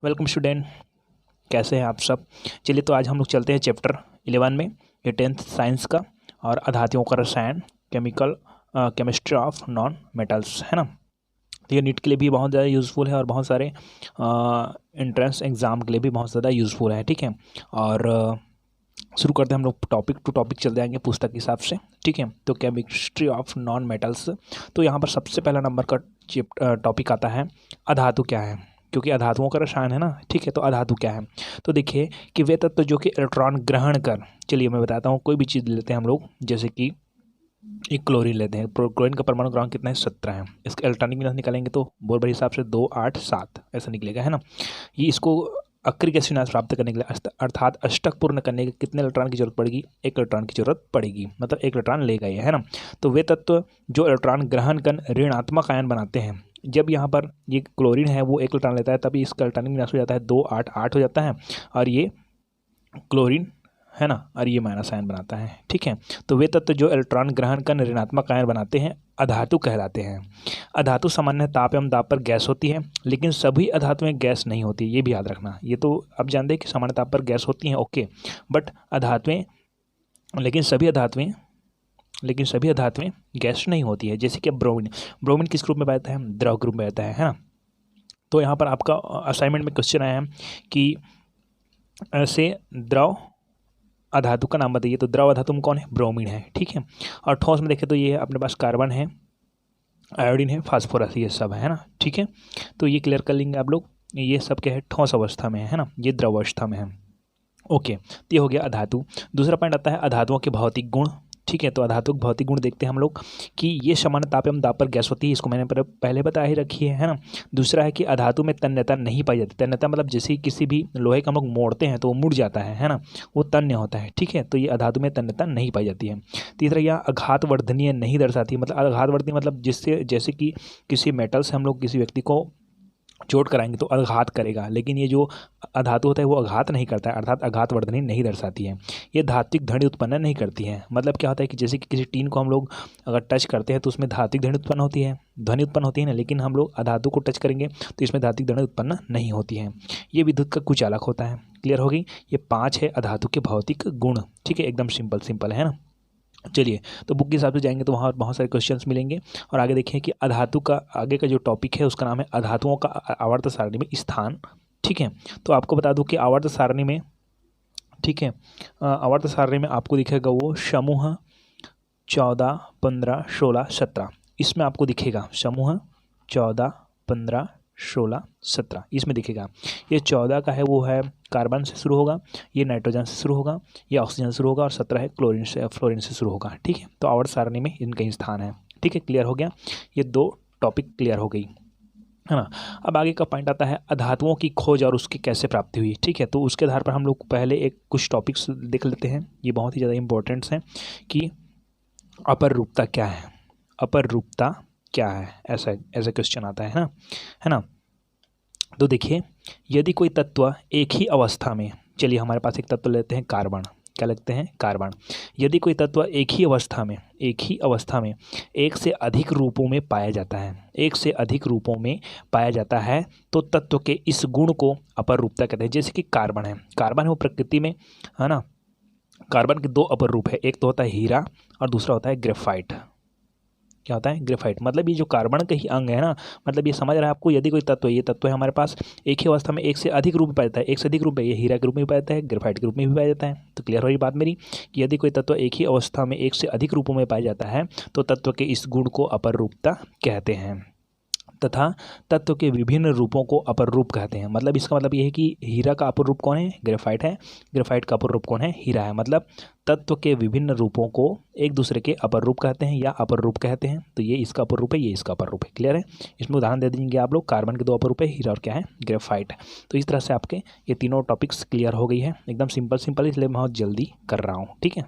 Welcome student, कैसे हैं आप सब। चलिए तो आज हम लोग चलते हैं चैप्टर 11 में, ये 10th साइंस का और अधातुओं का रसायन, केमिस्ट्री ऑफ नॉन मेटल्स, है ना। तो ये नीट के लिए भी बहुत ज़्यादा यूज़फुल है और बहुत सारे एंट्रेंस एग्ज़ाम के लिए भी बहुत ज़्यादा यूज़फुल है, ठीक है। और शुरू करते हैं हम लोग, टॉपिक टू टॉपिक चल जाएंगे पुस्तक के हिसाब से, ठीक है। तो केमिस्ट्री ऑफ नॉन मेटल्स, तो यहाँ पर सबसे पहला नंबर का टॉपिक आता है अधातु क्या है, क्योंकि अधातुओं का रसायन है ना, ठीक है। तो अधातु क्या है, तो देखिए कि वे तत्व जो कि इलेक्ट्रॉन ग्रहण कर, चलिए मैं बताता हूँ, कोई भी चीज़ लेते हैं हम लोग, जैसे कि एक क्लोरीन लेते हैं। क्लोरीन का परमाणु क्रमांक कितना है, 17 है। इसका इलेक्ट्रॉनिक विन्यास निकालेंगे तो बोर हिसाब से 2, 8, 7 ऐसा निकलेगा, है ना। ये इसको अक्रिय गैसीय विन्यास प्राप्त करने के लिए अर्थात अष्टक पूर्ण करने के कितने इलेक्ट्रॉन की जरूरत पड़ेगी, 1 इलेक्ट्रॉन की जरूरत पड़ेगी, मतलब 1 इलेक्ट्रॉन लेगा ये, है ना। तो वे तत्व जो इलेक्ट्रॉन ग्रहण कर ऋणात्मक आयन बनाते हैं, जब यहाँ पर ये क्लोरीन है वो 1 इलेक्ट्रॉन लेता है, तभी इसका इलेक्ट्रॉनिक विन्यास हो जाता है 2, 8, 8 हो जाता है, और ये क्लोरीन है ना, और ये माइनस आयन बनाता है, ठीक है। तो वे तत्व जो इलेक्ट्रॉन ग्रहण कर ऋणात्मक आयन बनाते हैं अधातु कहलाते हैं। अधातु सामान्य ताप एवं दाब पर गैस होती है, लेकिन सभी अधातुएं गैस नहीं होती, ये भी याद रखना। ये तो अब जानते हैं कि सामान्य ताप पर गैस होती हैं, ओके, बट अधातुएं, लेकिन सभी अधातुएं गैस नहीं होती है। जैसे कि ब्रोमीन किस ग्रुप में पाता है, द्रव ग्रुप में पाता है ना। तो यहाँ पर आपका असाइनमेंट में क्वेश्चन आया है कि ऐसे द्रव अधातु का नाम बताइए, तो द्रव अधातु में कौन है, ब्रोमीन है, ठीक है। और ठोस में देखें तो ये अपने पास कार्बन है, आयोडीन है, फास्फोरस, ये सब है ना, ठीक है। तो ये क्लियर कर लेंगे आप लोग, ये सब क्या है, ठोस अवस्था में है ना, ये द्रव अवस्था में है, ओके। तो ये हो गया अधातु। दूसरा पॉइंट आता है अधातुओं के भौतिक गुण, ठीक है। तो अधातु के भौतिक गुण देखते हैं हम लोग कि ये सामान्य ताप एवं दाब पर गैस होती है, इसको मैंने पहले बता ही रखी है ना। दूसरा है कि अधातु में तन्यता नहीं पाई जाती। तन्यता मतलब जैसे किसी भी लोहे का हम लोग मोड़ते हैं तो वो मुड़ जाता है ना, वो तन्य होता है, ठीक है। तो ये अधातु में तन्यता नहीं पाई जाती है। तीसरा, यह आघातवर्धनीय नहीं दर्शाती, मतलब आघातवर्धनीय मतलब जिससे, जैसे कि किसी मेटल से हम लोग किसी व्यक्ति को चोट कराएंगे तो आघात करेगा, लेकिन ये जो अधातु होता है वो आघात नहीं करता है, अर्थात आघातवर्धनी नहीं दर्शाती है। ये धात्विक ध्वनि उत्पन्न नहीं करती है। मतलब क्या होता है कि जैसे कि किसी टीन को हम लोग अगर टच करते हैं तो उसमें धात्विक ध्वनि उत्पन्न होती है ना, लेकिन हम लोग अधातु को टच करेंगे तो इसमें धात्विक ध्वनि उत्पन्न नहीं होती है। ये विद्युत का कुचालक होता है। क्लियर होगी। ये 5 है अधातु के भौतिक गुण, ठीक है, एकदम सिंपल है ना। चलिए तो बुक के हिसाब से जाएंगे तो वहाँ बहुत सारे क्वेश्चंस मिलेंगे। और आगे देखिए कि अधातु का आगे का जो टॉपिक है उसका नाम है अधातुओं का आवर्त सारणी में स्थान, ठीक है। तो आपको बता दूं कि आवर्त सारणी में, ठीक है, आवर्त सारणी में आपको दिखेगा वो समूह 14, 15, 16, 17, इसमें आपको दिखेगा समूह 14, 15, 16, 17 इसमें दिखेगा। ये 14 का है वो है कार्बन से शुरू होगा, ये नाइट्रोजन से शुरू होगा, ये ऑक्सीजन से शुरू होगा, और 17 है फ्लोरीन से शुरू होगा, ठीक है। तो आवर्त सारणी में इनका ही स्थान है, ठीक है। क्लियर हो गया, ये 2 टॉपिक क्लियर हो गई, है ना। अब आगे का पॉइंट आता है अधातुओं की खोज और उसकी कैसे प्राप्ति हुई, ठीक है। तो उसके आधार पर हम लोग पहले कुछ टॉपिक्स देख लेते हैं, ये बहुत ही ज़्यादा इंपॉर्टेंट्स हैं कि अपरूपता क्या है, अपरूपता क्या है, ऐसा क्वेश्चन आता है ना। तो देखिए, यदि कोई तत्व एक ही अवस्था में, चलिए हमारे पास एक तत्व लेते हैं कार्बन, क्या लगते हैं, कार्बन। यदि कोई तत्व एक ही अवस्था में एक से अधिक रूपों में पाया जाता है, तो तत्व के इस गुण को अपरूपता कहते हैं। जैसे कि कार्बन है वो प्रकृति में, है ना, कार्बन के 2 अपर रूप है, एक तो होता है हीरा और दूसरा होता है ग्रेफाइट। क्या होता है, ग्रेफाइट। मतलब ये जो कार्बन का ही अंग है ना, मतलब ये समझ रहा है आपको, यदि कोई तत्व, ये तत्व है हमारे पास एक ही अवस्था में एक से अधिक रूप में पाया जाता है, एक से अधिक रूप में, ये हीरा के रूप में भी पाया जाता है, ग्रेफाइट के रूप में भी पाया जाता है। तो क्लियर हो रही बात मेरी कि यदि कोई तत्व एक ही अवस्था में एक से अधिक रूपों में पाया जाता है तो तत्व के इस गुण को अपरूपता कहते हैं, तथा तत्व के विभिन्न रूपों को अपर रूप कहते हैं। मतलब इसका मतलब ये है कि हीरा का अपर रूप कौन है, ग्रेफाइट है, ग्रेफाइट का अपर रूप कौन है, हीरा है। मतलब तत्व के विभिन्न रूपों को एक दूसरे के अपर रूप कहते हैं या अपर रूप कहते हैं। तो ये इसका अपर रूप है, ये इसका अपर रूप है। क्लियर है। इसमें उदाहरण दे देंगे आप लोग, कार्बन के 2 अपर रूप है, हीरा और क्या है, ग्रेफाइट। तो इस तरह से आपके ये तीनों टॉपिक्स क्लियर हो गई है, एकदम सिंपल, इसलिए मैं बहुत जल्दी कर रहा हूँ, ठीक है।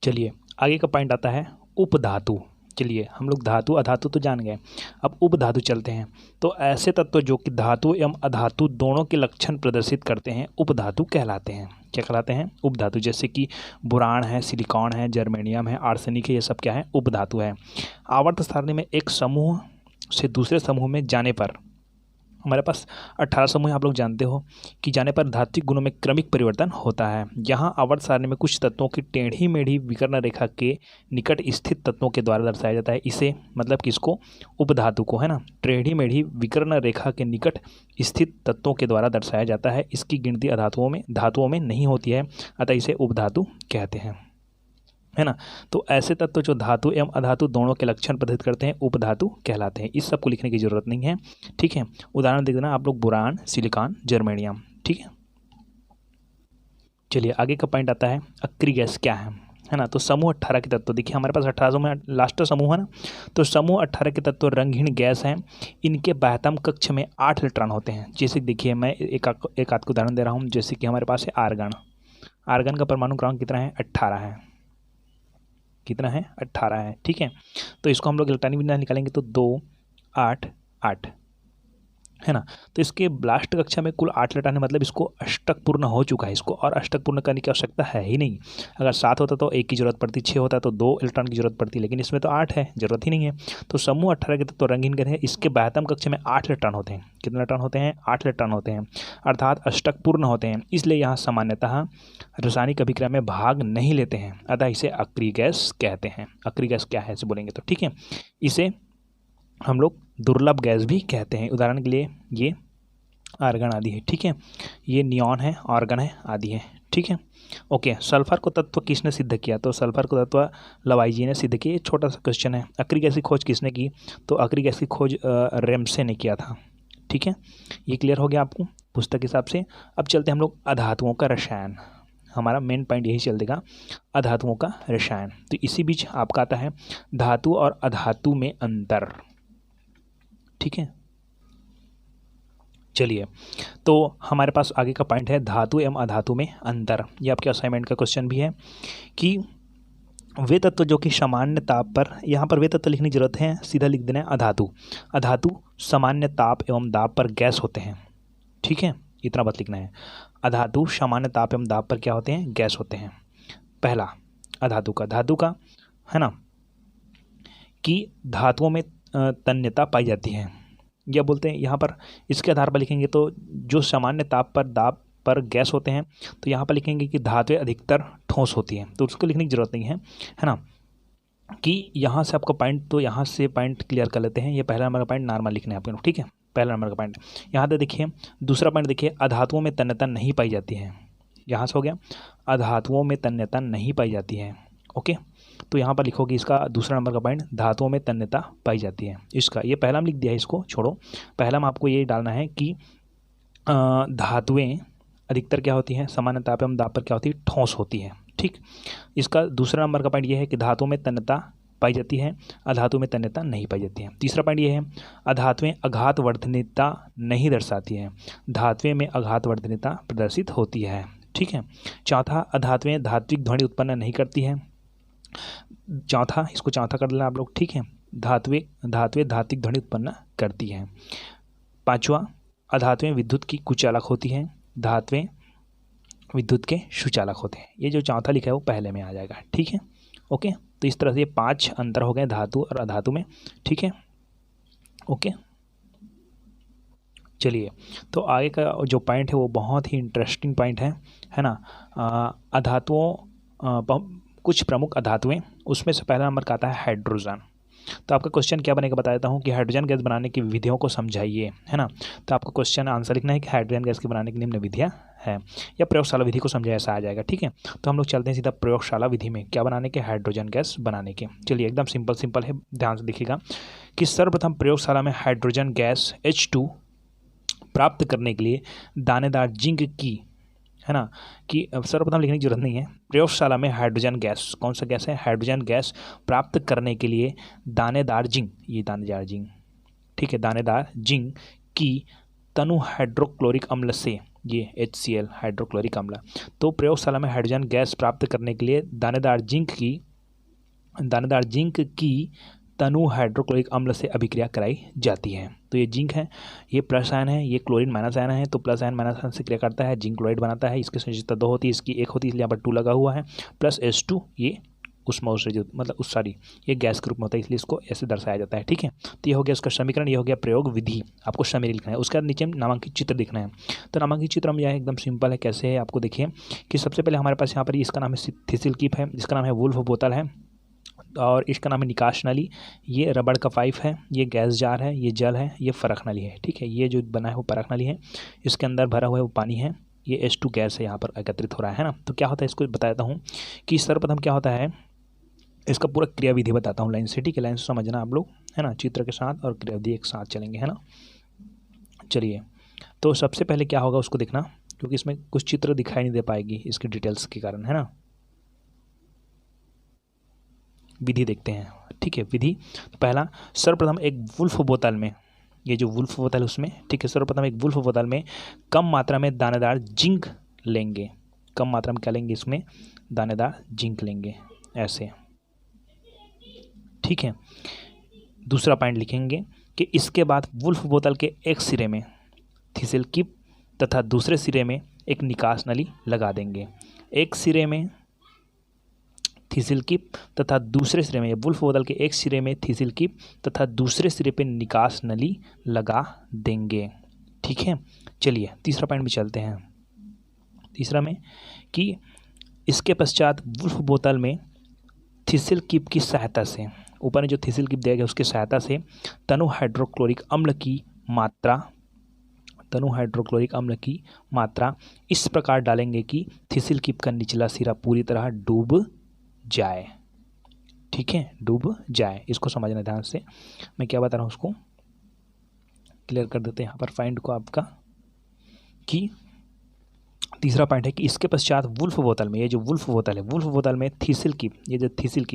चलिए आगे का पॉइंट आता है उपधातु। चलिए हम लोग धातु अधातु तो जान गए, अब उपधातु चलते हैं। तो ऐसे तत्व जो कि धातु एवं अधातु दोनों के लक्षण प्रदर्शित करते हैं उपधातु कहलाते हैं। क्या कहलाते हैं, उपधातु। जैसे कि बोरान है, सिलिकॉन है, जर्मेनियम है, आर्सेनिक है, ये सब क्या है, उपधातु है। आवर्त सारणी में एक समूह से दूसरे समूह में जाने पर हमारे पास 18 समूह हैं। आप लोग जानते हो कि जाने पर धात्विक गुणों में क्रमिक परिवर्तन होता है। यहाँ आवर्त सारणी में कुछ तत्वों की टेढ़ी मेढ़ी विकर्ण रेखा के निकट स्थित तत्वों के द्वारा दर्शाया जाता है। इसे मतलब किसको, उपधातु को, है ना, टेढ़ी मेढ़ी विकर्ण रेखा के निकट स्थित तत्वों के द्वारा दर्शाया जाता है। इसकी गिनती धातुओं में नहीं होती है, अतः इसे उपधातु कहते हैं, है ना। तो ऐसे तत्व जो धातु एवं अधातु दोनों के लक्षण प्रदर्शित करते हैं उपधातु कहलाते हैं। इस सब को लिखने की जरूरत नहीं है, ठीक है। उदाहरण देख देना आप लोग, बोरान, सिलिकॉन, जर्मेनियम, ठीक है। चलिए आगे का पॉइंट आता है अक्रिय गैस क्या है ना। तो समूह 18 के तत्व, देखिए हमारे पास 18 में लास्ट समूह है ना। तो समूह 18 के तत्व रंगहीन गैस हैं। इनके बाह्यतम कक्ष में 8 इलेक्ट्रॉन होते हैं। जैसे देखिए मैं एक आध को उदाहरण दे रहा हूँ। जैसे कि हमारे पास है आर्गन। आर्गन का परमाणु क्रमांक कितना है, 18 है। कितना है, 18 है, ठीक है। तो इसको हम लोग इलेक्ट्रॉनिक विन्यास निकालेंगे तो 2 8 8, है ना। तो इसके ब्लास्ट कक्षा में कुल 8 इलेक्ट्रॉन है, मतलब इसको अष्टक पूर्ण हो चुका है। इसको और अष्टक पूर्ण करने की आवश्यकता है ही नहीं। अगर 7 होता तो 1 की जरूरत पड़ती, 6 होता तो 2 इलेक्ट्रॉन की जरूरत पड़ती, लेकिन इसमें तो 8 है, जरूरत ही नहीं है। तो समूह 18 के तत्व रंगीन गैस है। इसके बाह्यतम कक्ष में 8 इलेक्ट्रॉन होते हैं। कितने इलेक्ट्रॉन होते हैं, 8 इलेक्ट्रॉन होते हैं, अर्थात अष्टक पूर्ण होते हैं। इसलिए यहाँ सामान्यतः रासायनिक अभिक्रिया में भाग नहीं लेते हैं, अतः इसे अक्रिय गैस कहते हैं। अक्रिय गैस क्या है इसे बोलेंगे तो, ठीक है। इसे हम लोग दुर्लभ गैस भी कहते हैं। उदाहरण के लिए ये आर्गन आदि है, ठीक है। ये नियॉन है, आर्गन है, आदि है, ठीक है। ओके, सल्फर को तत्व किसने सिद्ध किया, तो सल्फर को तत्व लवाइजी ने सिद्ध किया। ये छोटा सा क्वेश्चन है। अक्रिय गैस की खोज किसने की, तो अक्रिय गैस की खोज रेमसे ने किया था, ठीक है। ये क्लियर हो गया आपको पुस्तक के हिसाब से। अब चलते हैं हम लोग अधातुओं का रसायन। हमारा मेन पॉइंट यही चल देगा, अधातुओं का रसायन। तो इसी बीच आपका आता है धातु और अधातु में अंतर, ठीक है। चलिए, तो हमारे पास आगे का पॉइंट है धातु एवं अधातु में अंतर। ये आपके असाइनमेंट का क्वेश्चन भी है कि वे तत्व जो कि सामान्य ताप पर, यहाँ पर वे तत्व लिखने की जरूरत है, सीधा लिख देना है अधातु। अधातु सामान्य ताप एवं दाब पर गैस होते हैं, ठीक है, इतना बात लिखना है। अधातु सामान्य ताप एवं दाब पर क्या होते हैं, गैस होते हैं। पहला धातु का है ना, कि धातुओं में तन्यता पाई जाती है, या बोलते हैं यहाँ पर इसके आधार पर लिखेंगे तो जो सामान्य ताप पर दाब पर गैस होते हैं, तो यहाँ पर लिखेंगे कि धातुएं अधिकतर ठोस होती हैं, तो उसको लिखने की जरूरत नहीं है ना। कि यहाँ से आपका पॉइंट, तो यहाँ से पॉइंट क्लियर कर लेते हैं। ये पहला नंबर का पॉइंट नॉर्मल लिखना है आपको, ठीक है, पहला नंबर का पॉइंट। यहाँ पे देखिए दूसरा पॉइंट देखिए, अधातुओं में तन्यता नहीं पाई जाती है। यहाँ से हो गया, अधातुओं में तन्यता नहीं पाई जाती है, ओके। तो यहाँ पर लिखोगे इसका दूसरा नंबर का पॉइंट, धातुओं में तन्यता पाई जाती है। इसका ये पहला में लिख दिया है, इसको छोड़ो। पहला में आपको ये डालना है कि धातुएं अधिकतर क्या होती हैं, सामान्य ताप एवं दाब पर क्या होती है, ठोस होती है, ठीक। इसका दूसरा नंबर का पॉइंट ये है कि धातुओं में तन्यता पाई जाती है, अधातु में तन्यता नहीं पाई जाती है। तीसरा पॉइंट ये है, अधातुएं आघात वर्धनीयता नहीं दर्शाती है, धातुएं में आघात वर्धनीयता प्रदर्शित होती है, ठीक है। चौथा, अधातुएं धात्विक ध्वनि उत्पन्न नहीं करती है। चौथा, इसको चौथा कर लेना आप लोग, ठीक है। धातुएं धात्विक ध्वनि उत्पन्न करती हैं। पांचवा, अधातुएं विद्युत की कुचालक होती हैं, धातुएं विद्युत के सुचालक होते हैं। ये जो चौथा लिखा है वो पहले में आ जाएगा, ठीक है, ओके। तो इस तरह से 5 अंतर हो गए धातु और अधातु में, ठीक है, ओके। चलिए, तो आगे का जो पॉइंट है वो बहुत ही इंटरेस्टिंग पॉइंट है ना। अधातुओं, कुछ प्रमुख अधातुएं, उसमें से पहला नंबर का आता है हाइड्रोजन। तो आपका क्वेश्चन क्या बनेगा बता देता हूँ कि हाइड्रोजन गैस बनाने की विधियों को समझाइए, है ना। तो आपका क्वेश्चन आंसर लिखना है कि हाइड्रोजन गैस के बनाने की निम्न विधियाँ है, या प्रयोगशाला विधि को समझाया, ऐसा आ जाएगा, ठीक है। तो हम लोग चलते हैं सीधा प्रयोगशाला विधि में, क्या बनाने के, हाइड्रोजन गैस बनाने के। चलिए, एकदम सिंपल है, ध्यान से देखिएगा कि सर्वप्रथम प्रयोगशाला में हाइड्रोजन गैस H2 प्राप्त करने के लिए दानेदार जिंक की, है ना, कि सर्वप्रथम लिखने की जरूरत नहीं है। प्रयोगशाला में हाइड्रोजन गैस, कौन सा गैस है, हाइड्रोजन गैस प्राप्त करने के लिए दानेदार जिंक, ये दानेदार जिंक, ठीक है, दानेदार जिंक की तनु हाइड्रोक्लोरिक अम्ल से, ये HCl हाइड्रोक्लोरिक अम्ल। तो प्रयोगशाला में हाइड्रोजन गैस प्राप्त करने के लिए दानेदार जिंक की तनु हाइड्रोक्लोरिक अम्ल से अभिक्रिया कराई जाती है। तो ये जिंक है, ये प्लस आयन है, ये क्लोरीन माइनस आयन है, तो प्लस आयन माइनस आयन से क्रिया करता है, जिंक क्लोराइड बनाता है। इसकी संयोजकता 2 होती है, इसकी 1 होती है, इसलिए यहाँ पर 2 लगा हुआ है, प्लस H2 ये उष्मा उत्सर्जित, मतलब उस सॉरी ये गैस ग्रुप में होता है, इसलिए इसको ऐसे दर्शाया जाता है। ठीक है, तो ये हो गया उसका समीकरण, ये हो गया प्रयोग विधि, आपको समीकरण लिखना है। उसके बाद नीचे नामांकित चित्र दिखना है। तो नामांकित चित्र हम यह एकदम सिंपल है, कैसे है आपको देखिए कि सबसे पहले हमारे पास यहाँ पर इसका नाम है थिसिल कीप है, जिसका नाम है वुल्फ बोतल है, और इसका नाम है निकास नली। ये रबड़ का पाइप है, ये गैस जार है, ये जल है, ये फरक नली है। ठीक है, ये जो बना है वो फरक नली है, इसके अंदर भरा हुआ है वो पानी है, ये H2 गैस है यहाँ पर एकत्रित हो रहा है ना। तो क्या होता है इसको बताता हूँ कि सर्वप्रथम क्या होता है, इसका पूरा क्रियाविधि बताता हूँ लाइन से। ठीक है, लाइन से समझना आप लोग, है ना, चित्र के साथ और क्रियाविधि एक साथ चलेंगे, है ना। चलिए, तो सबसे पहले क्या होगा उसको देखना, क्योंकि इसमें कुछ चित्र दिखाई नहीं दे पाएगी इसकी डिटेल्स के कारण, है ना। विधि देखते हैं। ठीक है, विधि तो पहला, सर्वप्रथम एक वुल्फ बोतल में, ये जो वुल्फ बोतल है उसमें, ठीक है, सर्वप्रथम एक वुल्फ बोतल में कम मात्रा में दानेदार जिंक लेंगे। कम मात्रा में क्या लेंगे, इसमें दानेदार जिंक लेंगे, ऐसे। ठीक है, दूसरा पॉइंट लिखेंगे कि इसके बाद वुल्फ बोतल के एक सिरे में थिसिल कीप तथा दूसरे सिरे में एक निकास नली लगा देंगे। एक सिरे में थिसिल कीप तथा दूसरे सिरे में, वुल्फ बोतल के एक सिरे में थिसिल कीप तथा दूसरे सिरे पे निकास नली लगा देंगे। ठीक है, चलिए तीसरा पॉइंट भी चलते हैं। तीसरा में कि इसके पश्चात वुल्फ बोतल में थिसिल कीप की सहायता से, ऊपर में जो थिसिल कीप दिया गया उसकी सहायता से तनु हाइड्रोक्लोरिक अम्ल की मात्रा इस प्रकार डालेंगे कि थिसिल कीप का निचला सिरा पूरी तरह डूब जाए। ठीक है, डूब जाए, इसको समझना ध्यान से, मैं क्या बता रहा हूँ उसको क्लियर कर देते हैं यहाँ पर फाइंड को आपका। कि तीसरा पॉइंट है कि इसके पश्चात वुल्फ बोतल में, ये जो वुल्फ बोतल है, वुल्फ बोतल में थिसिल कीप, ये जो थिसिल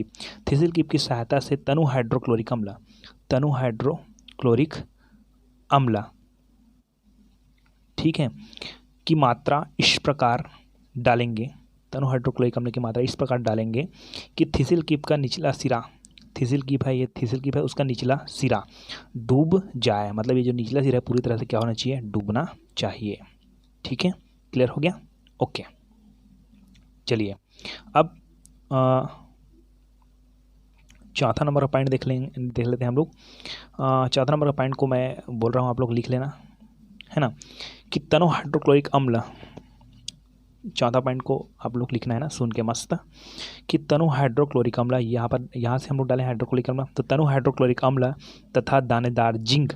कीप की सहायता से तनु हाइड्रोक्लोरिक अम्ल, ठीक है, की मात्रा इस प्रकार डालेंगे, तनु हाइड्रोक्लोरिक अम्ल की मात्रा इस प्रकार डालेंगे कि थिसिल कीप का निचला सिरा, थिसिल कीप है उसका निचला सिरा डूब जाए, मतलब ये जो निचला सिरा है पूरी तरह से क्या होना चाहिए, डूबना चाहिए। ठीक है, क्लियर हो गया, ओके। चलिए अब चौथा नंबर का पॉइंट देख लेते हैं हम लोग। चौथा नंबर का पॉइंट को मैं बोल रहा हूँ, आप लोग लिख लेना, है ना, कि तनु हाइड्रोक्लोरिक अम्ल, चौथा पॉइंट को आप लोग लिखना है ना सुन के मस्त, कि तनु हाइड्रोक्लोरिक अम्ल, यहाँ से हम लोग डालें हाइड्रोक्लोरिक अम्ल, तो तनु हाइड्रोक्लोरिक अम्ल तथा दानेदार जिंक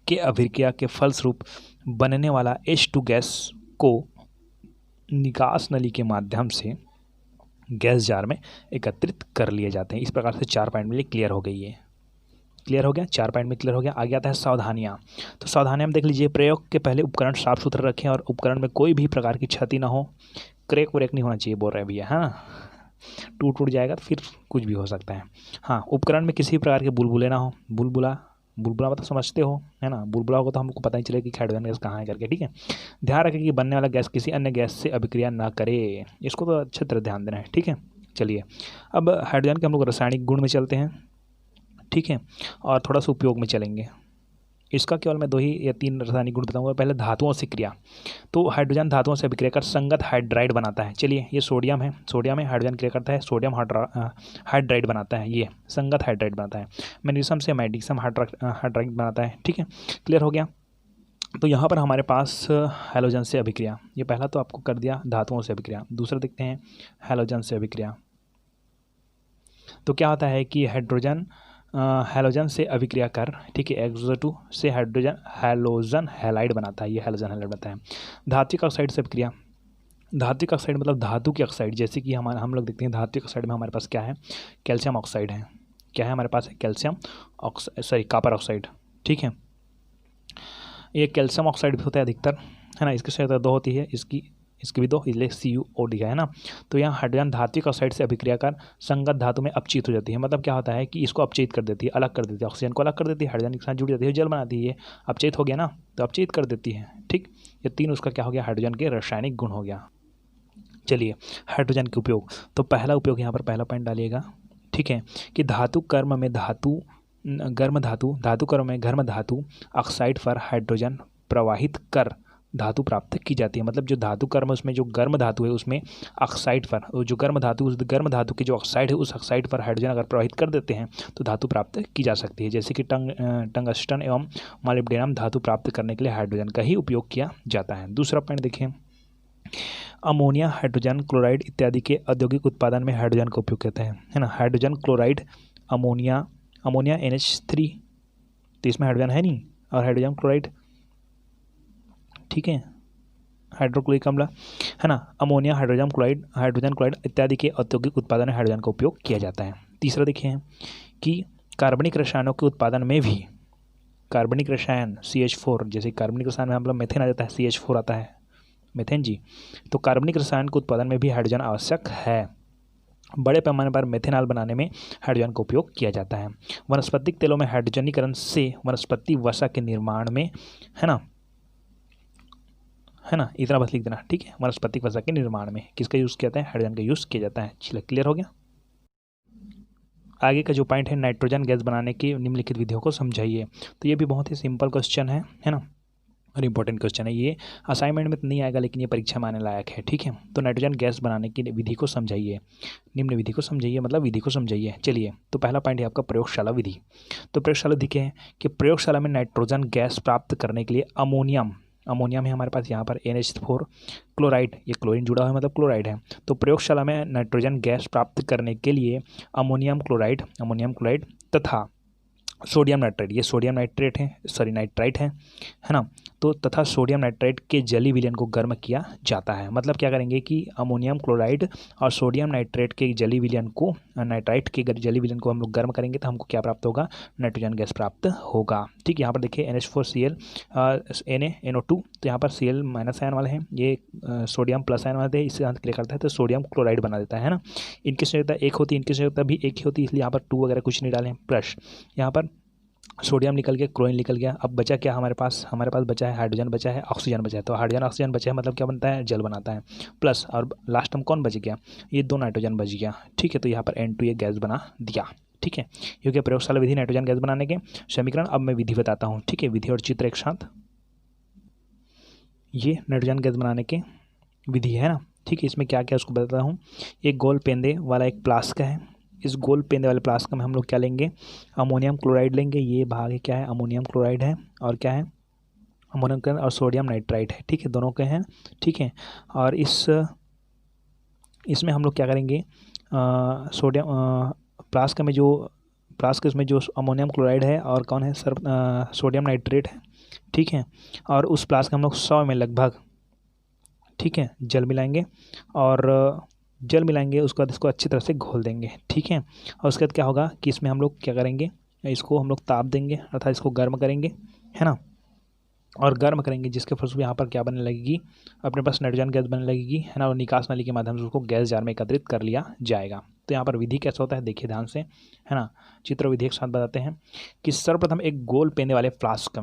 के अभिक्रिया के फलस्वरूप बनने वाला H2 गैस को निकास नली के माध्यम से गैस जार में एकत्रित कर लिए जाते हैं। इस प्रकार से 4 पॉइंट में क्लियर हो गई है, क्लियर हो गया, 4 पॉइंट में क्लियर हो गया। आगे आता है सावधानियाँ। तो सावधानियाँ हम देख लीजिए, प्रयोग के पहले उपकरण साफ सुथरा रखें और उपकरण में कोई भी प्रकार की क्षति ना हो, क्रैक व्रैक नहीं होना चाहिए बोल रहे हैं भैया, है ना, टूट जाएगा तो फिर कुछ भी हो सकता है। हाँ, उपकरण में किसी भी प्रकार के बुलबुले ना हो, बुलबुला मतलब समझते हो, है ना, बुलबुला होगा तो हमको पता ही चलेगा कि हाइड्रोजन गैस कहाँ है करके। ठीक है, ध्यान रखें कि बनने वाला गैस किसी अन्य गैस से अभिक्रिया ना करे, इसको तो अच्छे तरह ध्यान देना है। ठीक है, चलिए अब हाइड्रोजन के हम लोग रासायनिक गुण में चलते हैं। ठीक है, और थोड़ा सा उपयोग में चलेंगे। इसका केवल मैं 2 या 3 रासायनिक गुण बताऊंगा। पहले धातुओं से क्रिया, तो हाइड्रोजन धातुओं से अभिक्रिया कर संगत हाइड्राइड बनाता है। चलिए, ये सोडियम है, सोडियम में हाइड्रोजन क्रिया करता है, सोडियम हाइड्राइड बनाता है, ये संगत हाइड्राइड बनाता है। मैग्नीशियम से मैग्नीशियम हाइड्राइड बनाता है। ठीक है, क्लियर हो गया। तो यहाँ पर हमारे पास हैलोजन से अभिक्रिया, ये पहला तो आपको कर दिया धातुओं से अभिक्रिया। दूसरा देखते हैं हैलोजन से अभिक्रिया। तो क्या होता है कि हैलोजन से अभिक्रिया कर, ठीक है, H2 से हैलोजन हैलाइड बनाता है, ये हैलोजन हैलाइड बनाता है। धात्विक ऑक्साइड से अभिक्रिया, धात्विक ऑक्साइड मतलब धातु की ऑक्साइड, जैसे कि हम लोग देखते हैं धात्विक ऑक्साइड में हमारे पास क्या है, कैल्शियम ऑक्साइड है। क्या है हमारे पास, है कैल्शियम ऑक्साइड, कॉपर ऑक्साइड। ठीक है, ये कैल्शियम ऑक्साइड भी होता है अधिकतर, है ना, इसकी संख्या 2 होती है, इसकी भी 2, इसलिए CuO दिया है ना। तो यहाँ हाइड्रोजन धात्विक ऑक्साइड से अभिक्रिया कर संगत धातु में अपचित हो जाती है। मतलब क्या होता है कि इसको अपचित कर देती है, अलग कर देती है, ऑक्सीजन को अलग कर देती है, हाइड्रोजन के साथ जुड़ जाती है, जल बनाती है, अपचित हो गया ना, तो अपचित कर देती है। ठीक, ये 3 उसका क्या हो गया, हाइड्रोजन के रासायनिक गुण हो गया। चलिए, हाइड्रोजन के उपयोग, तो पहला उपयोग यहाँ पर पहला पॉइंट डालिएगा। ठीक है, कि धातु कर्म में धातु कर्म में गर्म धातु ऑक्साइड पर हाइड्रोजन प्रवाहित कर धातु प्राप्त की जाती है। मतलब जो धातु कर्म उसमें जो गर्म धातु है उसमें ऑक्साइड पर जो गर्म धातु उस गर्म धातु की जो ऑक्साइड है उस ऑक्साइड पर हाइड्रोजन अगर प्रवाहित कर देते हैं तो धातु प्राप्त की जा सकती है। जैसे कि टंगस्टन एवं मॉलिब्डेनम धातु प्राप्त करने के लिए हाइड्रोजन का ही उपयोग किया जाता है। दूसरा पॉइंट देखिए, अमोनिया, हाइड्रोजन क्लोराइड इत्यादि के औद्योगिक उत्पादन में हाइड्रोजन का उपयोग करते हैं, है ना। हाइड्रोजन क्लोराइड, अमोनिया NH3, तो इसमें हाइड्रोजन है नहीं, और हाइड्रोजन क्लोराइड, ठीक है, हाइड्रोक्लोरिक अम्ल, है ना। अमोनिया, हाइड्रोजन क्लोराइड इत्यादि के औद्योगिक उत्पादन में हाइड्रोजन का उपयोग किया जाता है। तीसरा देखिए कि कार्बनिक रसायनों के उत्पादन में भी, कार्बनिक रसायन CH4, जैसे कार्बनिक रसायन में हम लोग मेथेन आ जाता है, CH4 आता है, मेथेन जी। तो कार्बनिक रसायन के उत्पादन में भी हाइड्रोजन आवश्यक है। बड़े पैमाने पर मेथेनॉल बनाने में हाइड्रोजन का उपयोग किया जाता है। वनस्पतिक तेलों में हाइड्रोजनीकरण से वनस्पति वसा के निर्माण में, है ना, इतना बस लिख देना, ठीक है। वनस्पतिक वसा के निर्माण में किसका यूज़ किया जाता है? हाइड्रोजन का यूज़ किया जाता है। चलिए, क्लियर हो गया। आगे का जो पॉइंट है, नाइट्रोजन गैस बनाने की निम्नलिखित विधियों को समझाइए। तो ये भी बहुत ही सिंपल क्वेश्चन है ना, और इम्पोर्टेंट क्वेश्चन है। ये असाइनमेंट में तो नहीं आएगा लेकिन ये परीक्षा में आने लायक है, ठीक है। तो नाइट्रोजन गैस बनाने की विधि को समझाइए, निम्न विधि को समझाइए, मतलब विधि को समझाइए। चलिए, तो पहला पॉइंट है आपका प्रयोगशाला विधि। तो प्रयोगशाला विधि क्या है कि प्रयोगशाला में नाइट्रोजन गैस प्राप्त करने के लिए अमोनियम है हमारे पास यहाँ पर NH4 क्लोराइड, ये क्लोरीन जुड़ा हुआ है मतलब क्लोराइड है। तो प्रयोगशाला में नाइट्रोजन गैस प्राप्त करने के लिए अमोनियम क्लोराइड तथा सोडियम नाइट्राइट, ये सोडियम नाइट्रेट है, सॉरी नाइट्राइट है ना। तो तथा सोडियम नाइट्राइट के जलीय विलयन को गर्म किया जाता है। मतलब क्या करेंगे कि अमोनियम क्लोराइड और सोडियम नाइट्रेट के जलीय विलयन को, नाइट्राइट के जलीय विलयन को हम लोग गर्म करेंगे तो हमको क्या प्राप्त होगा? नाइट्रोजन गैस प्राप्त होगा, ठीक। यहाँ पर देखिए NH4Cl NaNO2, तो यहाँ पर Cl माइनस आयन वाले हैं, ये सोडियम प्लस आयन वाले हैं, इससे अंत क्लियर करता है तो सोडियम क्लोराइड बना देता है ना। इनकी संयोजकता एक होती है, इनकी संयोजकता भी एक ही होती है, इसलिए यहाँ पर 2 वगैरह कुछ नहीं डालें। प्लस यहाँ पर सोडियम निकल गया, क्लोरीन निकल गया, अब बचा क्या हमारे पास बचा है हाइड्रोजन बचा है, ऑक्सीजन बचा है। तो हाइड्रोजन ऑक्सीजन बचा है मतलब क्या बनता है? जल बनाता है। प्लस और लास्ट में कौन बच गया? ये 2 नाइट्रोजन बच गया, ठीक है। तो यहाँ पर N2 ये गैस बना दिया, ठीक है। क्योंकि प्रयोगशाला विधि नाइट्रोजन गैस बनाने के समीकरण। अब मैं विधि बताता हूँ, ठीक है, विधि और चित्र एक साथ। ये नाइट्रोजन गैस बनाने के विधि है ना, ठीक है। इसमें क्या क्या उसको बताता हूँ। एक गोल पेंदे वाला एक फ्लास्क है, इस गोल पेंदे वाले फ्लास्क में हम लोग क्या लेंगे? अमोनियम क्लोराइड लेंगे, ये भाग क्या है? अमोनियम क्लोराइड है, और क्या है? अमोनियम क्लोराइड और सोडियम नाइट्राइट है, ठीक है, दोनों के हैं, ठीक है। और इसमें हम लोग क्या करेंगे? सोडियम फ्लास्क में जो अमोनियम क्लोराइड है और कौन है? सोडियम नाइट्रेट है, ठीक है। और उस फ्लास्क में हम लोग 100 में लगभग, ठीक है, जल मिलाएंगे, और जल मिलाएंगे उसके बाद इसको अच्छी तरह से घोल देंगे, ठीक है। और उसके बाद क्या होगा कि इसमें हम लोग क्या करेंगे? इसको हम लोग ताप देंगे अर्थात इसको गर्म करेंगे, है ना। और गर्म करेंगे जिसके फलस्वरूप यहाँ पर क्या बनने लगेगी? अपने पास नाइट्रोजन गैस बनने लगेगी, है ना। और निकास नली के माध्यम से उसको गैस जार में एकत्रित कर लिया जाएगा। तो यहाँ पर विधि कैसा होता है देखिए ध्यान से, है ना। चित्र विधि एक साथ बताते हैं कि सर्वप्रथम एक गोल पेंदे वाले फ्लास्क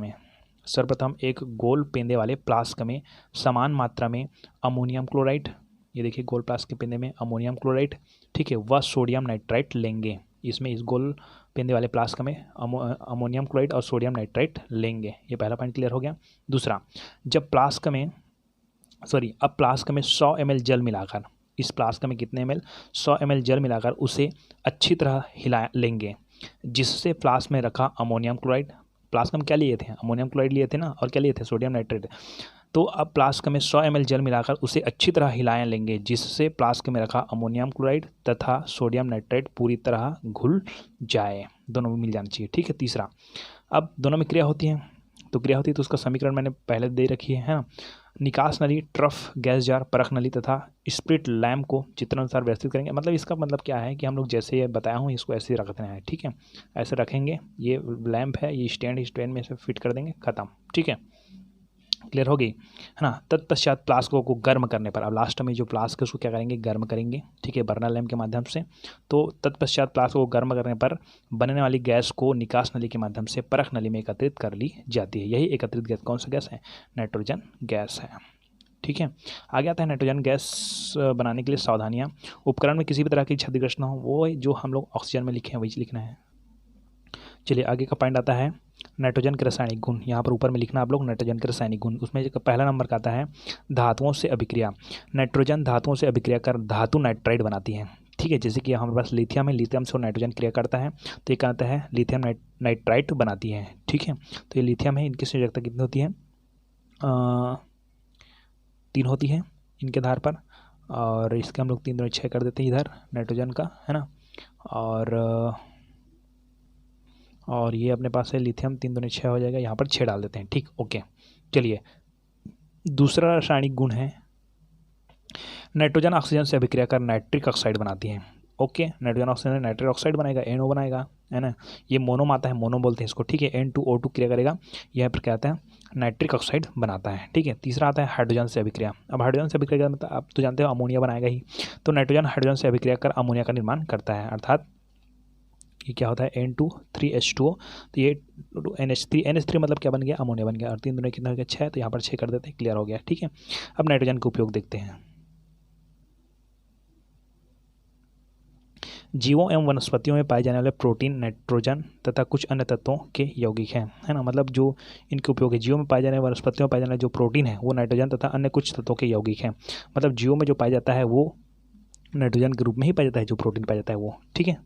में समान मात्रा में अमोनियम क्लोराइड, ये देखिए गोल फ्लास्क के पेंदे में अमोनियम क्लोराइड, ठीक है, व सोडियम नाइट्राइट लेंगे। इसमें इस गोल पेंदे वाले फ्लास्क में अमोनियम क्लोराइड और सोडियम नाइट्राइट लेंगे। ये पहला पॉइंट क्लियर हो गया। दूसरा, अब फ्लास्क में 100 ml जल मिलाकर, इस फ्लास्क में कितने ml? 100 ml जल मिलाकर उसे अच्छी तरह हिला लेंगे, जिससे फ्लास्क में रखा अमोनियम क्लोराइड, फ्लास्क में क्या लिए थे? अमोनियम क्लोराइड लिए थे ना, और क्या लिए थे? Sodium nitrate. तो अब फ्लास्क में 100 ml जल मिलाकर उसे अच्छी तरह हिलाएं लेंगे, जिससे फ्लास्क में रखा अमोनियम क्लोराइड तथा सोडियम नाइट्रेट पूरी तरह घुल जाए, दोनों में मिल जाना चाहिए, ठीक है। तीसरा, अब दोनों में क्रिया होती है, तो उसका समीकरण मैंने पहले दे रखी है ना। निकास नली, ट्रफ, गैस जार, परख नली तथा स्प्रिट लैम्प को चित्रानुसार व्यवस्थित करेंगे। मतलब इसका मतलब क्या है कि हम लोग जैसे ये बताया हूँ इसको ऐसे ही रखना है, ठीक है। ऐसे रखेंगे, ये लैम्प है, ये स्टैंड में से फिट कर देंगे, ख़त्म, ठीक है। क्लियर हो गई, है ना। तत्पश्चात फ्लास्कों को गर्म करने पर, अब लास्ट में जो फ्लास्क है उसको क्या करेंगे? गर्म करेंगे, ठीक है, बर्नर लैम्प के माध्यम से। तो तत्पश्चात फ्लास्कों को गर्म करने पर बनने वाली गैस को निकास नली के माध्यम से परख नली में एकत्रित कर ली जाती है। यही एकत्रित गैस कौन सा गैस है? नाइट्रोजन गैस है, ठीक है। आगे आता है नाइट्रोजन गैस बनाने के लिए सावधानियाँ। उपकरण में किसी भी तरह की क्षतिग्रस्त ना हो, वो जो हम लोग ऑक्सीजन में लिखे हैं वही लिखना है। चलिए आगे का पॉइंट आता है नाइट्रोजन के रासायनिक गुण। यहाँ पर ऊपर में लिखना आप लोग नाइट्रोजन के रासायनिक गुण। उसमें जो पहला नंबर का आता है धातुओं से अभिक्रिया। नाइट्रोजन धातुओं से अभिक्रिया कर धातु नाइट्राइड बनाती है। ठीक है, जैसे कि हमारे पास लिथियम है, लिथियम से नाइट्रोजन क्रिया करता है तो ये क्या आता है लिथियम नाइट्राइट बनाती है। ठीक है, तो ये लिथियम है, इनकी संयोजकता कितनी होती है 3 होती है इनके आधार पर, और इसके हम लोग 3 दूनी 6 कर देते हैं इधर नाइट्रोजन का, है ना। और ये अपने पास है लिथियम 3 दूनी 6 हो जाएगा, यहाँ पर 6 डाल देते हैं। ठीक, ओके। चलिए दूसरा रासायनिक गुण है नाइट्रोजन ऑक्सीजन से अभिक्रिया कर नाइट्रिक ऑक्साइड बनाती है। Okay, nitrogen oxygen nitric oxide बनाएगा, NO बनाएगा, है ना। ये मोनो आता है, मोनो बोलते हैं इसको। ठीक है, N2O2 क्रिया करेगा, यह पर क्या आता है नाइट्रिक ऑक्साइड बनाता है। ठीक है, तीसरा आता है हाइड्रोजन से अभिक्रिया। अब हाइड्रोजन से अभिक्रिया मतलब आप तो जानते हो अमोनिया बनाएगा ही, तो नाइट्रोजन हाइड्रोजन से अभिक्रिया कर अमोनिया का निर्माण करता है, अर्थात ये क्या होता है N2 3H2O, तो ये NH3 मतलब क्या बन गया अमोनिया बन गया, और 3 दूनी कितना हो गया 6, तो यहाँ पर 6 कर देते हैं, क्लियर हो गया। ठीक है, अब नाइट्रोजन का उपयोग देखते हैं। जीवों एवं वनस्पतियों में पाए जाने वाले प्रोटीन नाइट्रोजन तथा कुछ अन्य तत्वों के यौगिक हैं, है ना। मतलब जो इनके उपयोग है, जीवों में पाए जाने वाले वनस्पतियों में पाए जाने वाले जो प्रोटीन है वो नाइट्रोजन तथा अन्य कुछ तत्वों के यौगिक हैं। मतलब जीवों में जो पाया जाता है वो नाइट्रोजन के रूप में ही पाया जाता है, जो प्रोटीन पाया जाता है वो। ठीक है,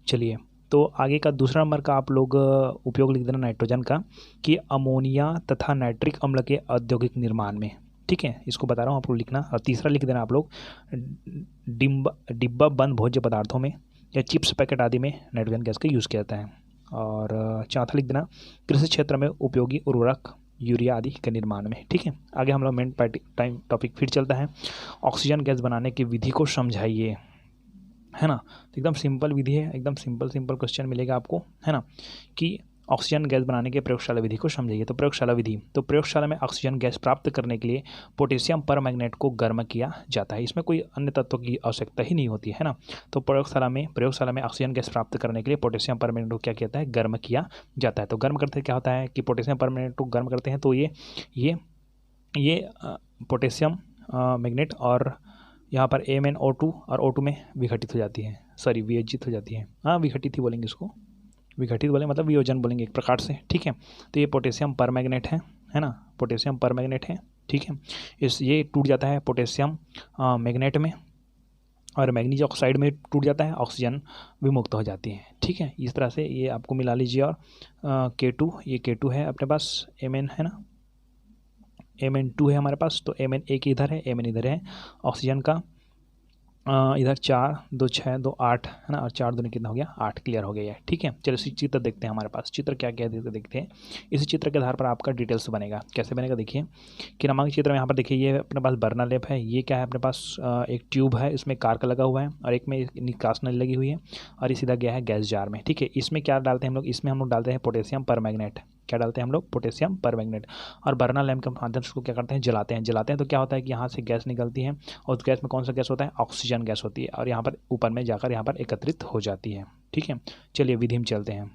चलिए तो आगे का दूसरा नंबर का आप लोग उपयोग लिख देना नाइट्रोजन का कि अमोनिया तथा नाइट्रिक अम्ल के औद्योगिक निर्माण में। ठीक है, इसको बता रहा हूँ आपको लिखना। और तीसरा लिख देना आप लोग डिब्बा बंद भोज्य पदार्थों में या चिप्स पैकेट आदि में नाइट्रोजन गैस का यूज़ किया जाता है। और चौथा लिख देना कृषि क्षेत्र में उपयोगी उर्वरक यूरिया आदि के निर्माण में। ठीक है, आगे हम लोग मेन टाइम टॉपिक फिर चलता है, ऑक्सीजन गैस बनाने की विधि को समझाइए, है ना। तो एकदम सिंपल विधि है, एकदम सिंपल क्वेश्चन मिलेगा आपको, है ना, कि ऑक्सीजन गैस बनाने के प्रयोगशाला विधि को समझाइए। तो प्रयोगशाला विधि, तो प्रयोगशाला में ऑक्सीजन गैस प्राप्त करने के लिए पोटेशियम परमैंगनेट को गर्म किया जाता है। इसमें कोई अन्य तत्वों की आवश्यकता ही नहीं होती है ना। तो प्रयोगशाला में ऑक्सीजन गैस प्राप्त करने के लिए पोटेशियम परमैंगनेट को क्या किया जाता है गर्म किया जाता है। तो गर्म करते क्या होता है कि पोटेशियम परमैंगनेट को गर्म करते हैं तो ये पोटेशियम मैग्नेट और यहाँ पर MnO2 और O2 में विघटित हो जाती है, सॉरी वियोजित हो जाती है, हाँ विघटित ही बोलेंगे इसको, विघटित बोलेंगे मतलब वियोजन बोलेंगे एक प्रकार से। ठीक है, तो ये पोटेशियम परमैंगनेट है ना, पोटेशियम परमैंगनेट है। ठीक है, ये टूट जाता है पोटेशियम मैग्नेट में और मैग्नीज ऑक्साइड में टूट जाता है, ऑक्सीजन विमुक्त हो जाती है। ठीक है, इस तरह से ये आपको मिला लीजिए। और K2, ये K2 है अपने पास, Mn है ना, Mn2 है हमारे पास, तो Mn एक इधर है, Mn इधर है। ऑक्सीजन का इधर 4 2 6 2 8 है ना, और 4 दूनी कितना हो गया 8, क्लियर हो गया ये। ठीक है, चलो इसी चित्र देखते हैं, हमारे पास चित्र क्या क्या देखते हैं। इसी चित्र के आधार पर आपका डिटेल्स बनेगा, कैसे बनेगा देखिए कि नामांकित चित्र में यहाँ पर देखिए ये अपने पास बर्नर लैंप है, ये क्या है अपने पास एक ट्यूब है, इसमें कार का लगा हुआ है और एक में निकास नली लगी हुई है और ये सीधा गया है गैस जार में। ठीक है, इसमें क्या डालते हैं हम लोग, इसमें हम लोग डालते हैं पोटेशियम परमैंगनेट। क्या डालते हैं हम लोग, पोटेशियम परमैंगनेट, और बर्नर लैंप के माध्यम से उसको क्या करते हैं जलाते हैं। तो क्या होता है कि यहाँ से गैस निकलती है और उस गैस में कौन सा गैस होता है, ऑक्सीजन गैस होती है, और यहाँ पर ऊपर में जाकर यहाँ पर एकत्रित हो जाती है। ठीक है, चलिए विधि में चलते हैं।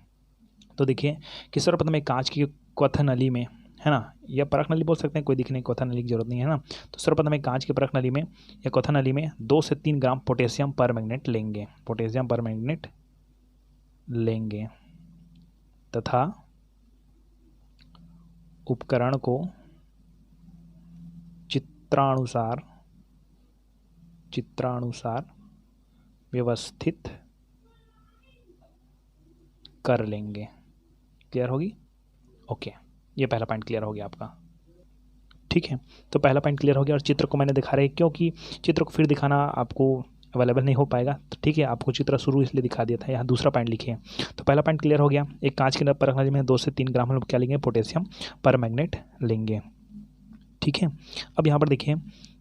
तो देखिए कि सर्वप्रथम एक कांच की क्वथन नली में, है ना, या परख नली बोल सकते हैं, कोई दिखने क्वथन नली की जरूरत नहीं है ना। तो सर्वप्रथम एक कांच की परख नली में या क्वथन नली में 2 से 3 ग्राम पोटेशियम परमैंगनेट लेंगे तथा उपकरण को चित्रानुसार व्यवस्थित कर लेंगे। क्लियर होगी, ओके, ये पहला पॉइंट क्लियर हो गया आपका। ठीक है, तो पहला पॉइंट क्लियर हो गया और चित्र को मैंने दिखा रहा है क्योंकि चित्र को फिर दिखाना आपको अवेलेबल नहीं हो पाएगा। तो ठीक है, आपको चित्र शुरू इसलिए दिखा दिया था, यहाँ दूसरा पॉइंट लिखिए। तो पहला पॉइंट क्लियर हो गया, एक कांच की परख नली में 2 से 3 ग्राम हम लोग क्या लेंगे, पोटेशियम परमैंगनेट लेंगे। ठीक है, अब यहाँ पर देखिए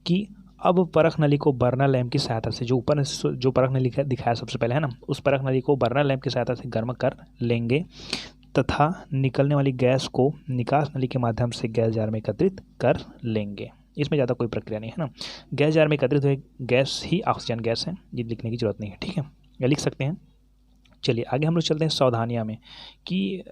कि अब परख नली को बर्नर लैंप की सहायता से, जो ऊपर जो परख नली दिखाया सबसे पहले है ना, उस परख नली को बर्नर लैंप की सहायता से गर्म कर लेंगे तथा निकलने वाली गैस को निकास नली के माध्यम से गैस जार में एकत्रित कर लेंगे। इसमें ज़्यादा कोई प्रक्रिया नहीं है ना, गैस जार में एकत्रित हुए गैस ही ऑक्सीजन गैस है, ये लिखने की जरूरत नहीं है। ठीक है, या लिख सकते हैं। चलिए आगे हम लोग चलते हैं सावधानियाँ में कि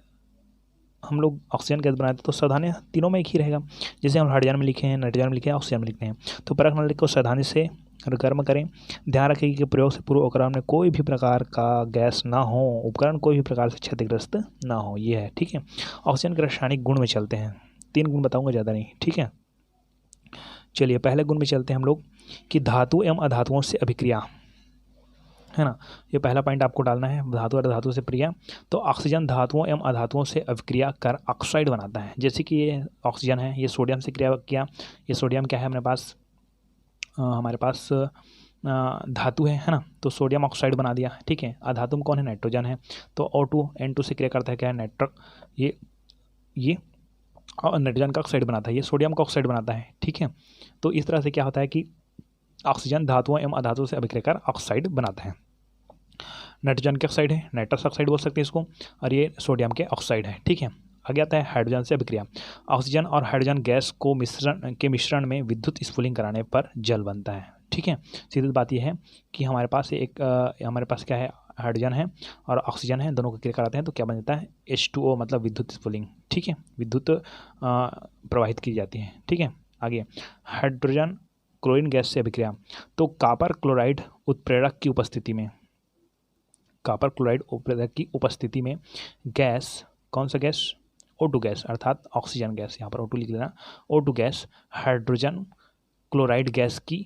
हम लोग ऑक्सीजन गैस बनाते हैं तो सावधानियाँ तीनों में एक ही रहेगा। जैसे हम हाइड्रोजन में लिखे हैं, नाइट्रोजन में लिखे हैं, ऑक्सीजन में लिखते हैं। तो परख नली को सावधानी से और गर्म करें। ध्यान रखें कि प्रयोग से पूर्व उपकरण में कोई भी प्रकार का गैस ना हो, उपकरण कोई भी प्रकार से क्षतिग्रस्त ना हो, ये है। ठीक है, ऑक्सीजन के रासायनिक गुण में चलते हैं। 3 गुण बताऊंगा, ज़्यादा नहीं। ठीक है, चलिए पहले गुण में चलते हैं हम लोग कि धातु एवं अधातुओं से अभिक्रिया, है ना। ये पहला पॉइंट आपको डालना है, धातु और धातु से क्रिया। तो ऑक्सीजन धातुओं एवं अधातुओं से अभिक्रिया कर ऑक्साइड बनाता है। जैसे कि ये ऑक्सीजन है, ये सोडियम से क्रिया किया, ये सोडियम क्या है हमारे पास धातु है ना, तो सोडियम ऑक्साइड बना दिया। ठीक है, अधातु में कौन है, नाइट्रोजन है, तो O2 N2 से क्रिया करता है, क्या है, नाइट्रक, ये और नाइट्रोजन का ऑक्साइड बनाता है, ये सोडियम का ऑक्साइड बनाता है। ठीक है, तो इस तरह से क्या होता है कि ऑक्सीजन धातुओं एवं अधातुओं से अभिक्रिया कर ऑक्साइड बनाता है। नाइट्रोजन के ऑक्साइड है, नाइट्रस ऑक्साइड बोल सकते हैं इसको, और ये सोडियम के ऑक्साइड है। ठीक है, आगे आता है हाइड्रोजन से अभिक्रिया। ऑक्सीजन और हाइड्रोजन गैस को मिश्रण में विद्युत स्फुलिंग कराने पर जल बनता है। ठीक है, सीधी बात यह है कि हमारे पास क्या है, हाइड्रोजन है और ऑक्सीजन है, दोनों को क्रिया कराते हैं तो क्या बन जाता है, H2O, मतलब विद्युत स्फुलिंग। ठीक है, विद्युत प्रवाहित की जाती है। ठीक है, आगे हाइड्रोजन क्लोरीन गैस से अभिक्रिया। तो कॉपर क्लोराइड उत्प्रेरक की उपस्थिति में गैस, कौन सा गैस, O2 गैस, अर्थात ऑक्सीजन गैस, यहाँ पर O2 लिख लेना, O2 gas hydrogen chloride gas की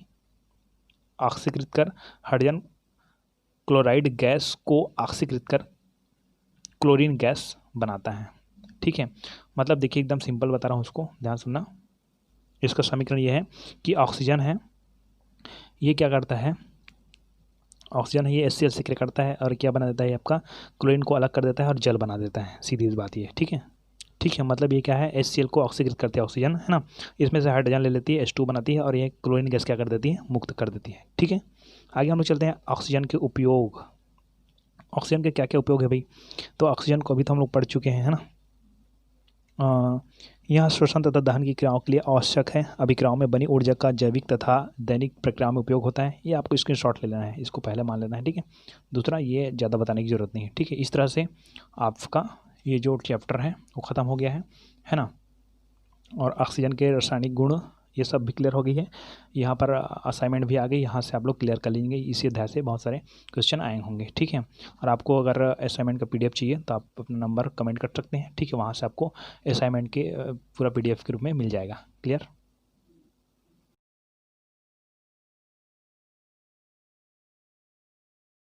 ऑक्सीकृत कर, हाइड्रोजन क्लोराइड गैस को ऑक्सीकृत कर क्लोरीन गैस बनाता है। ठीक है, मतलब देखिए एकदम सिंपल बता रहा हूँ, उसको ध्यान सुनना। इसका समीकरण ये है कि ऑक्सीजन है, ये क्या करता है, ऑक्सीजन है, ये HCl से क्रिया करता है और क्या बना देता है, आपका क्लोरीन को अलग कर देता है और जल बना देता है। सीधी सी बात ये। ठीक है, ठीक है, मतलब ये क्या है, HCl को ऑक्सीकृत करती है ऑक्सीजन, है ना, इसमें से हाइड्रोजन ले लेती है, H2 बनाती है और ये क्लोरीन गैस क्या कर देती है, मुक्त कर देती है। ठीक है, आगे हम लोग चलते हैं ऑक्सीजन के उपयोग। ऑक्सीजन के क्या क्या उपयोग है भाई, तो ऑक्सीजन को अभी तो हम लोग पढ़ चुके हैं, है ना। यह श्वसन तथा दहन की क्रियाओं के लिए आवश्यक है। अभिक्रियाओं में बनी ऊर्जा का जैविक तथा दैनिक प्रक्रियाओं में उपयोग होता है। ये आपको स्क्रीनशॉट ले लेना है, इसको पहले मान लेना है। ठीक है, दूसरा ये ज़्यादा बताने की ज़रूरत नहीं है। ठीक है, इस तरह से आपका ये जो चैप्टर है वो ख़त्म हो गया है ना। और ऑक्सीजन के रासायनिक गुण ये सब भी क्लियर हो गई है। यहाँ पर असाइनमेंट भी आ गई, यहाँ से आप लोग क्लियर कर लीजिए, इसी अध्याय से बहुत सारे क्वेश्चन आए होंगे। ठीक है, और आपको अगर असाइनमेंट का PDF चाहिए तो आप अपना नंबर कमेंट कर सकते हैं। ठीक है, वहाँ से आपको असाइनमेंट के पूरा PDF के रूप में मिल जाएगा। क्लियर।